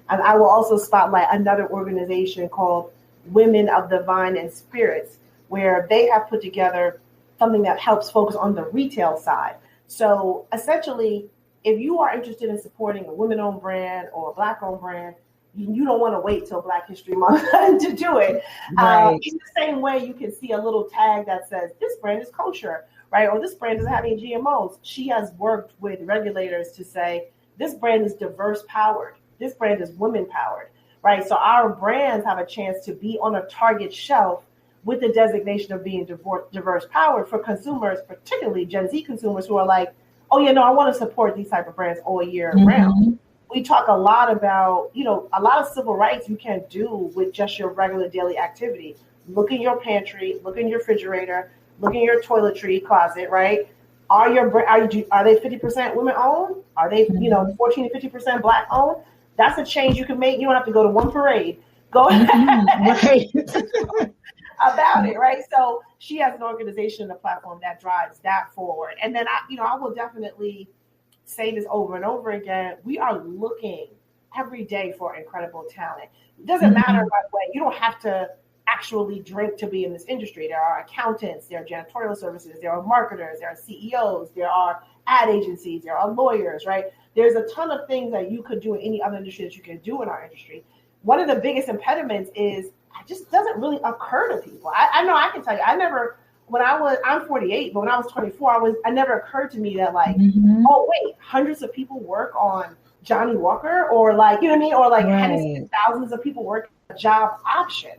And I will also spotlight another organization called Women of the Vine and Spirits, where they have put together something that helps focus on the retail side. So essentially, if you are interested in supporting a women-owned brand or a Black-owned brand, you don't want to wait till Black History Month to do it. Right. In the same way, you can see a little tag that says, this brand is kosher, right? Or this brand doesn't have any GMOs. She has worked with regulators to say, this brand is diverse-powered. This brand is women-powered, right? So our brands have a chance to be on a Target shelf with the designation of being diverse-powered for consumers, particularly Gen Z consumers who are like, oh, yeah, no, I want to support these type of brands all year round. We talk a lot about, a lot of civil rights you can't do with just your regular daily activity. Look in your pantry, look in your refrigerator, look in your toiletry closet, right? Are they 50% women owned? Are they, 14 to 50% Black owned? That's a change you can make. You don't have to go to one parade. Go ahead about it, right? So she has an organization and a platform that drives that forward. And then I will definitely say this over and over again. We are looking every day for incredible talent. It doesn't matter, by the way, you don't have to actually drink to be in this industry. There are accountants, there are janitorial services, there are marketers, there are CEOs, there are ad agencies, there are lawyers, right? There's a ton of things that you could do in any other industry that you can do in our industry. One of the biggest impediments is it just doesn't really occur to people. I know I can tell you, I'm 48, but when I was 24, it never occurred to me that oh wait, hundreds of people work on Johnny Walker, or Hennessy, thousands of people work a job option.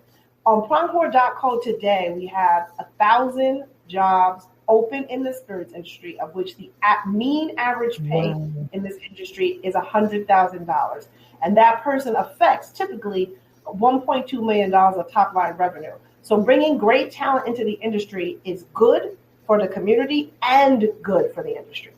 On Pronghorn.co today, we have 1,000 jobs open in the spirits industry, of which the mean average pay in this industry is $100,000. And that person affects typically $1.2 million of top line revenue. So bringing great talent into the industry is good for the community and good for the industry.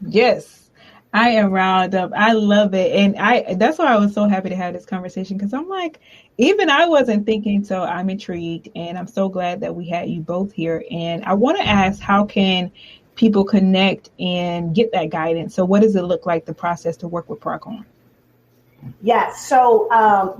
Yes, I am riled up. I love it. And that's why I was so happy to have this conversation, because I'm like, even I wasn't thinking, so I'm intrigued, and I'm so glad that we had you both here. And I want to ask, how can people connect and get that guidance? So what does it look like, the process to work with Pronghorn? Yes. So,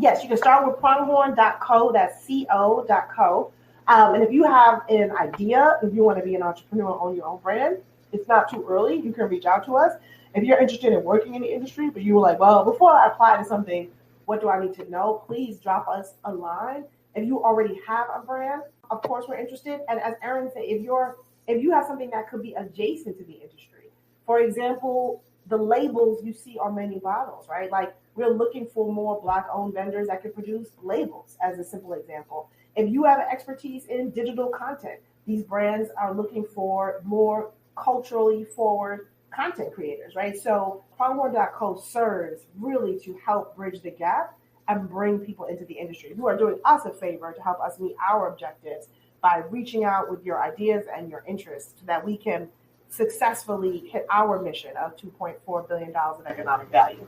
you can start with Pronghorn.co. That's co.co. And if you have an idea, if you want to be an entrepreneur and own your own brand, it's not too early. You can reach out to us. If you're interested in working in the industry, but you were like, well, before I apply to something, what do I need to know? Please drop us a line. If you already have a brand, of course, we're interested. And as Erin said, if you have something that could be adjacent to the industry, for example, the labels you see on many bottles, right? Like, we're looking for more Black-owned vendors that can produce labels, as a simple example. If you have expertise in digital content, these brands are looking for more culturally forward content creators, right? So Pronghorn.co serves really to help bridge the gap and bring people into the industry. You are doing us a favor to help us meet our objectives by reaching out with your ideas and your interests so that we can successfully hit our mission of $2.4 billion in economic value.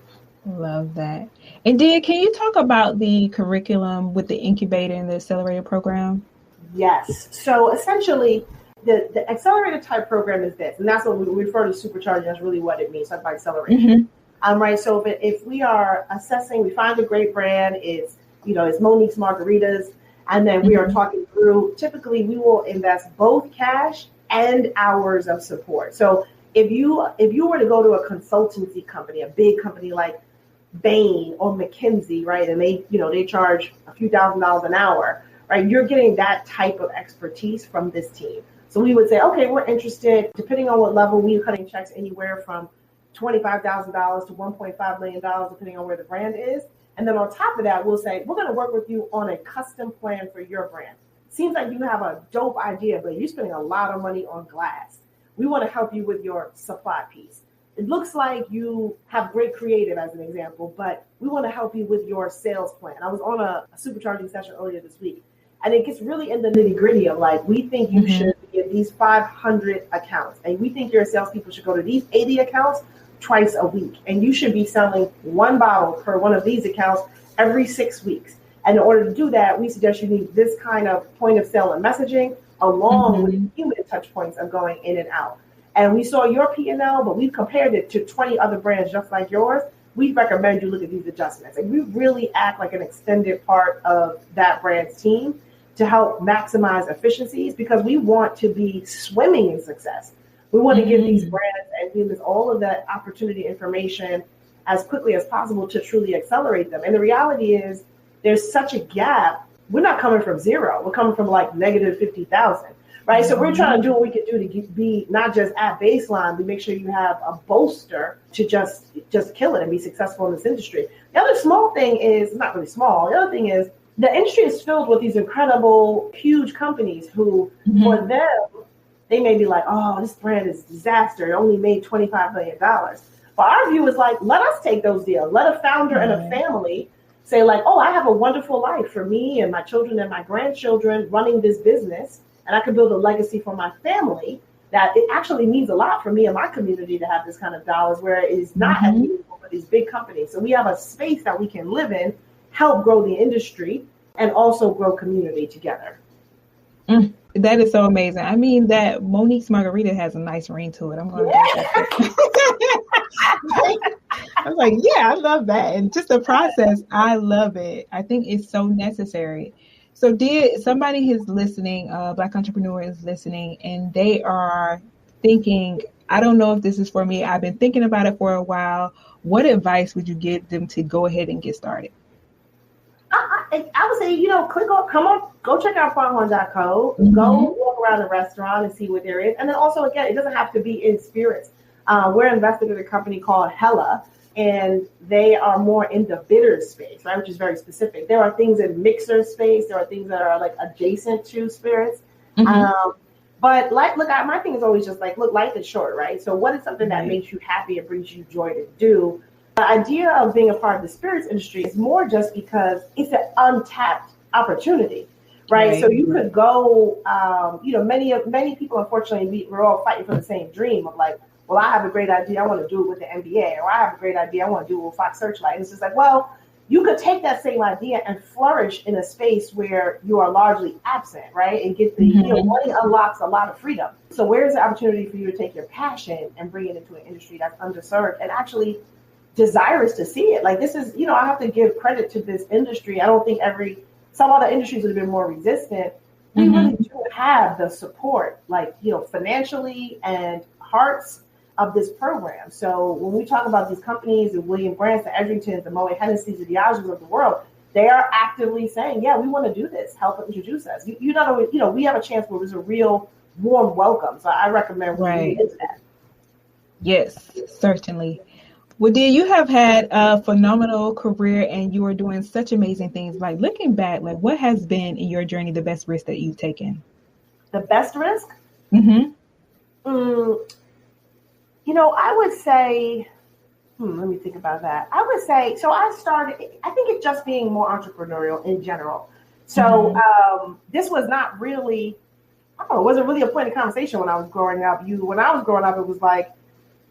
Love that. And Dia, can you talk about the curriculum with the incubator and the accelerator program? Yes. So essentially, the accelerator type program is this, and that's what we refer to supercharging. That's really what it means. That's by acceleration. Right. So if we are assessing, we find a great brand, it's Monique's Margaritas, and then we are talking through. Typically, we will invest both cash and hours of support. So if you were to go to a consultancy company, a big company like Bain or McKinsey, right, and they charge a few $1,000s an hour, right? You're getting that type of expertise from this team. So we would say, okay, we're interested, depending on what level, we're cutting checks anywhere from $25,000 to $1.5 million, depending on where the brand is. And then on top of that, we'll say, we're going to work with you on a custom plan for your brand. Seems like you have a dope idea, but you're spending a lot of money on glass. We want to help you with your supply piece. It looks like you have great creative, as an example, but we want to help you with your sales plan. I was on a supercharging session earlier this week, and it gets really in the nitty gritty of like, we think you should get these 500 accounts, and we think your salespeople should go to these 80 accounts twice a week. And you should be selling one bottle per one of these accounts every 6 weeks. And in order to do that, we suggest you need this kind of point of sale and messaging along with human touch points of going in and out. And we saw your P&L, but we've compared it to 20 other brands just like yours. We recommend you look at these adjustments. And we really act like an extended part of that brand's team to help maximize efficiencies, because we want to be swimming in success. We want to give these brands and humans all of that opportunity information as quickly as possible to truly accelerate them. And the reality is there's such a gap. We're not coming from zero. We're coming from like negative 50,000, right? So we're trying to do what we can do to be not just at baseline, but make sure you have a bolster to just kill it and be successful in this industry. The other small thing is, not really small, the other thing is the industry is filled with these incredible, huge companies who, for them, they may be like, oh, this brand is a disaster. It only made $25 million. But our view is like, let us take those deals. Let a founder and a family say like, oh, I have a wonderful life for me and my children and my grandchildren running this business, and I can build a legacy for my family that it actually means a lot for me and my community to have this kind of dollars, where it is not as meaningful for these big companies. So we have a space that we can live in, help grow the industry, and also grow community together. That is so amazing. I mean, that Monique's Margarita has a nice ring to it. I'm going to I was like, yeah, I love that. And just the process, I love it. I think it's so necessary. So did somebody who's listening, Black entrepreneur is listening, and they are thinking, I don't know if this is for me. I've been thinking about it for a while. What advice would you give them to go ahead and get started? I would say, go check out Pronghorn.co, go walk around the restaurant and see what there is. And then also, again, it doesn't have to be in spirits. We're invested in a company called Hella, and they are more in the bitter space, right, which is very specific. There are things in mixer space. There are things that are like adjacent to spirits. But my thing is always just like, look, life is short, right? So what is something that makes you happy and brings you joy to do? The idea of being a part of the spirits industry is more just because it's an untapped opportunity, right? So you could go, many people, unfortunately, we're all fighting for the same dream of like, well, I have a great idea, I want to do it with the NBA, or I have a great idea, I want to do it with Fox Searchlight. And it's just like, well, you could take that same idea and flourish in a space where you are largely absent, right? And get the, money unlocks a lot of freedom. So where's the opportunity for you to take your passion and bring it into an industry that's underserved and actually desirous to see it? Like, this is, I have to give credit to this industry. I don't think some other industries would have been more resistant. We really do have the support, like, financially and hearts of this program. So when we talk about these companies, the William Grants, the Edringtons, the Moet Hennessy's, the Diageos of the world, they are actively saying, yeah, we want to do this. Help introduce us. You not always, we have a chance where there's a real warm welcome. So I recommend looking into that. Yes, certainly. Well, dear, you have had a phenomenal career and you are doing such amazing things. Like looking back, like what has been in your journey the best risk that you've taken? The best risk? Mm-hmm. I would say, let me think about that. I would say, so I think it's just being more entrepreneurial in general. So this was not really, I don't know, it wasn't really a point of conversation when I was growing up. When I was growing up, it was like,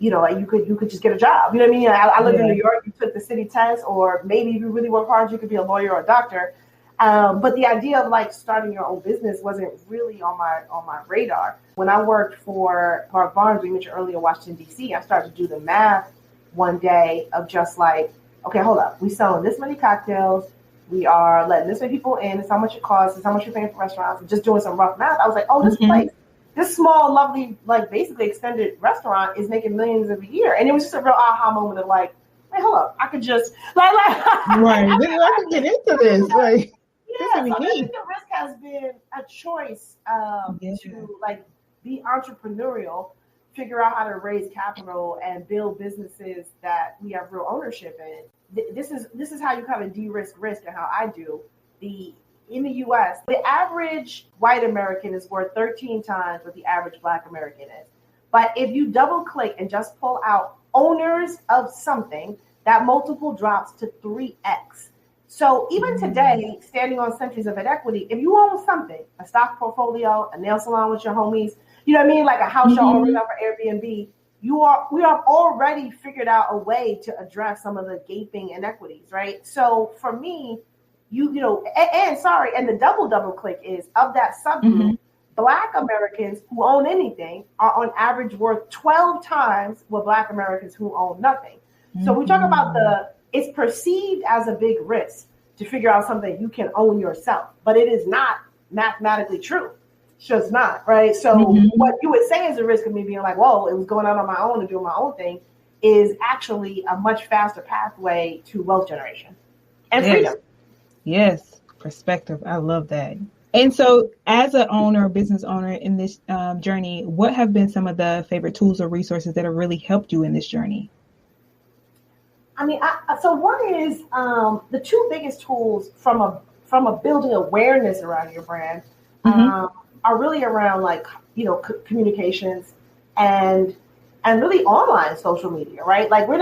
like you could just get a job. You know what I mean? I lived in New York. You took the city test, or maybe if you really work hard, you could be a lawyer or a doctor. But the idea of like starting your own business wasn't really on my radar. When I worked for Mark Barnes, we mentioned earlier, Washington D.C., I started to do the math one day of just like, okay, hold up, we selling this many cocktails, we are letting this many people in, it's how much it costs, it's how much you're paying for restaurants, and just doing some rough math. I was like, oh, this place, this small, lovely, like basically extended restaurant is making millions of a year. And it was just a real aha moment of like, hey, hold up, I could just like right, I can get into this. Like, yeah, so I think the risk has been a choice to like be entrepreneurial, figure out how to raise capital and build businesses that we have real ownership in. This is how you kind of de-risk risk and how I do. In the U.S., the average white American is worth 13 times what the average Black American is. But if you double click and just pull out owners of something, that multiple drops to 3x. So even today, standing on centuries of inequity, if you own something, a stock portfolio, a nail salon with your homies, you know what I mean? Like a house you're owning up for Airbnb, we have already figured out a way to address some of the gaping inequities, right? So for me, and the double click is of that subgroup, Black Americans who own anything are on average worth 12 times what Black Americans who own nothing. So we talk about it's perceived as a big risk to figure out something you can own yourself, but it is not mathematically true. It's just not, right? So what you would say is a risk of me being like, whoa, it was going out on my own and doing my own thing is actually a much faster pathway to wealth generation and freedom. Yes, perspective. I love that. And so as an owner, business owner in this journey, what have been some of the favorite tools or resources that have really helped you in this journey? I mean, so one is the two biggest tools from a building awareness around your brand are really around like, communications and really online social media, right? Like we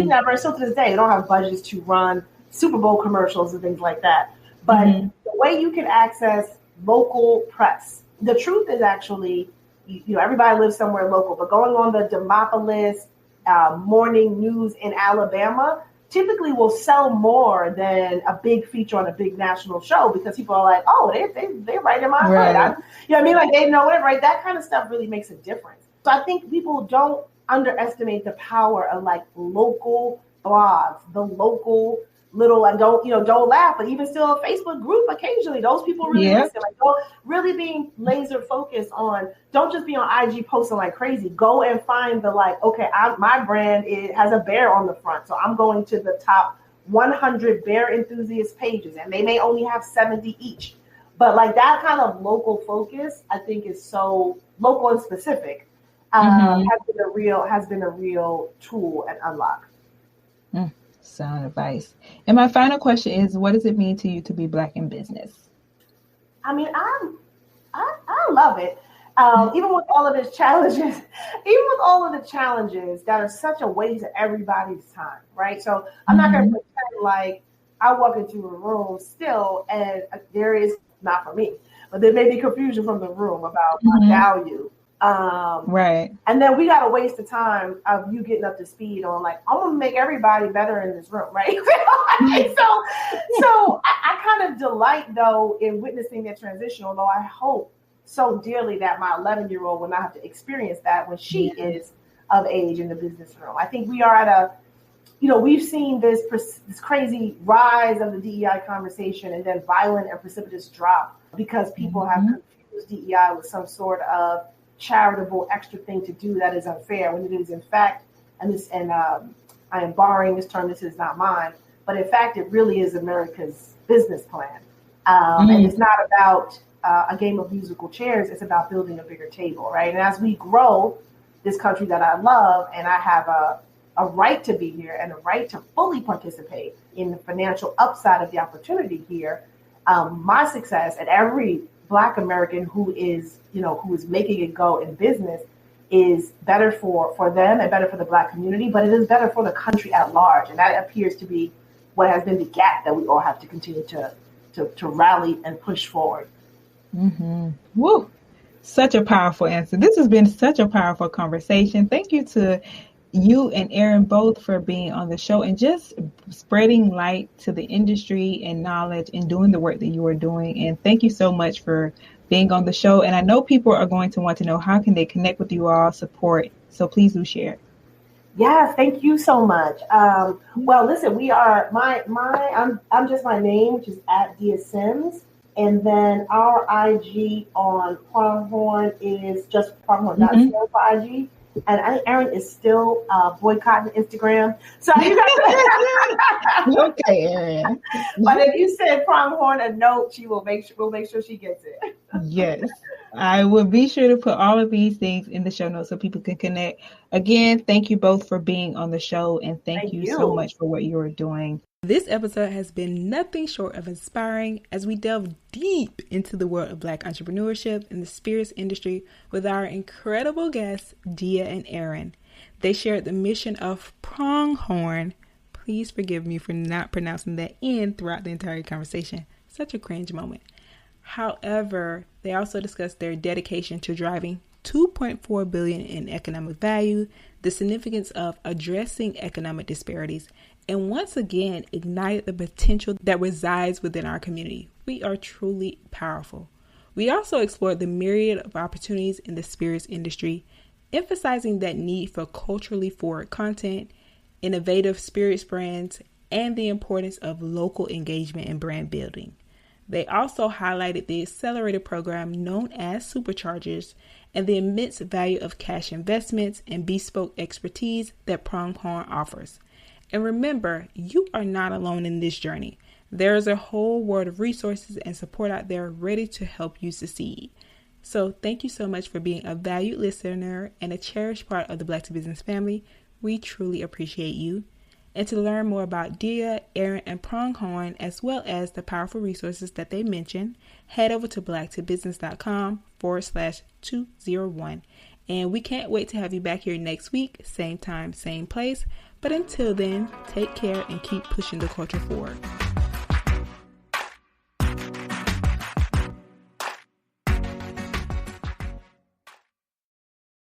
never, still to this day, don't have budgets to run Super Bowl commercials and things like that. But the way you can access local press, the truth is actually, everybody lives somewhere local, but going on the Demopolis morning news in Alabama typically will sell more than a big feature on a big national show because people are like, oh, they're right in my hood. You know what I mean? Like they know it, right? That kind of stuff really makes a difference. So I think people don't underestimate the power of like local blogs, the local little, and don't laugh, but even still a Facebook group occasionally, those people really listen. Like don't really being laser focused on, don't just be on IG posting like crazy. Go and find the like, okay, my brand has a bear on the front, so I'm going to the top 100 bear enthusiast pages, and they may only have 70 each. But like that kind of local focus, I think is so local and specific, has been a real tool and unlock. Sound advice. And my final question is, what does it mean to you to be Black in business? I mean, I love it. Even with all of its challenges, that are such a waste of everybody's time, right? So I'm not going to pretend like I walk into a room still and there is, not for me, but there may be confusion from the room about my value. Right. And then we got to waste the time of you getting up to speed on like, I'm going to make everybody better in this room, right? So I kind of delight though in witnessing that transition, although I hope so dearly that my 11-year-old will not have to experience that when she is of age in the business room. I think we are at we've seen this crazy rise of the DEI conversation and then violent and precipitous drop because people have confused DEI with some sort of charitable extra thing to do that is unfair when it is in fact, I am borrowing this term, this is not mine, but in fact it really is America's business plan. And it's not about a game of musical chairs, it's about building a bigger table, right? And as we grow this country that I love, and I have a a right to be here and a right to fully participate in the financial upside of the opportunity here, my success and every Black American who is making it go in business is better for them and better for the Black community, but it is better for the country at large. And that appears to be what has been the gap that we all have to continue to rally and push forward. Mm-hmm. Woo! Such a powerful answer. This has been such a powerful conversation. Thank you to you and Erin both for being on the show and just spreading light to the industry and knowledge and doing the work that you are doing. And thank you so much for being on the show. And I know people are going to want to know, how can they connect with you all, support? So please do share. Yes, thank you so much. Well, listen, we are I'm just my name, which is @DiaSims. And then our IG on Pronghorn is just Pronghorn.co for IG. And I think Erin is still boycotting Instagram. So you got okay, Erin. But if you send Pronghorn a note, we'll make sure she gets it. Yes. I will be sure to put all of these things in the show notes so people can connect. Again, thank you both for being on the show, and thank you so much for what you are doing. This episode has been nothing short of inspiring as we delve deep into the world of Black entrepreneurship and the spirits industry with our incredible guests, Dia and Erin. They shared the mission of Pronghorn. Please forgive me for not pronouncing that N throughout the entire conversation. Such a cringe moment. However, they also discussed their dedication to driving $2.4 billion in economic value, the significance of addressing economic disparities, and once again ignited the potential that resides within our community. We are truly powerful. We also explored the myriad of opportunities in the spirits industry, emphasizing that need for culturally forward content, innovative spirits brands, and the importance of local engagement and brand building. They also highlighted the accelerator program known as Superchargers and the immense value of cash investments and bespoke expertise that Pronghorn offers. And remember, you are not alone in this journey. There is a whole world of resources and support out there ready to help you succeed. So thank you so much for being a valued listener and a cherished part of the Black to Business family. We truly appreciate you. And to learn more about Dia, Erin, and Pronghorn, as well as the powerful resources that they mentioned, head over to blacktobusiness.com/201. And we can't wait to have you back here next week, same time, same place. But until then, take care and keep pushing the culture forward.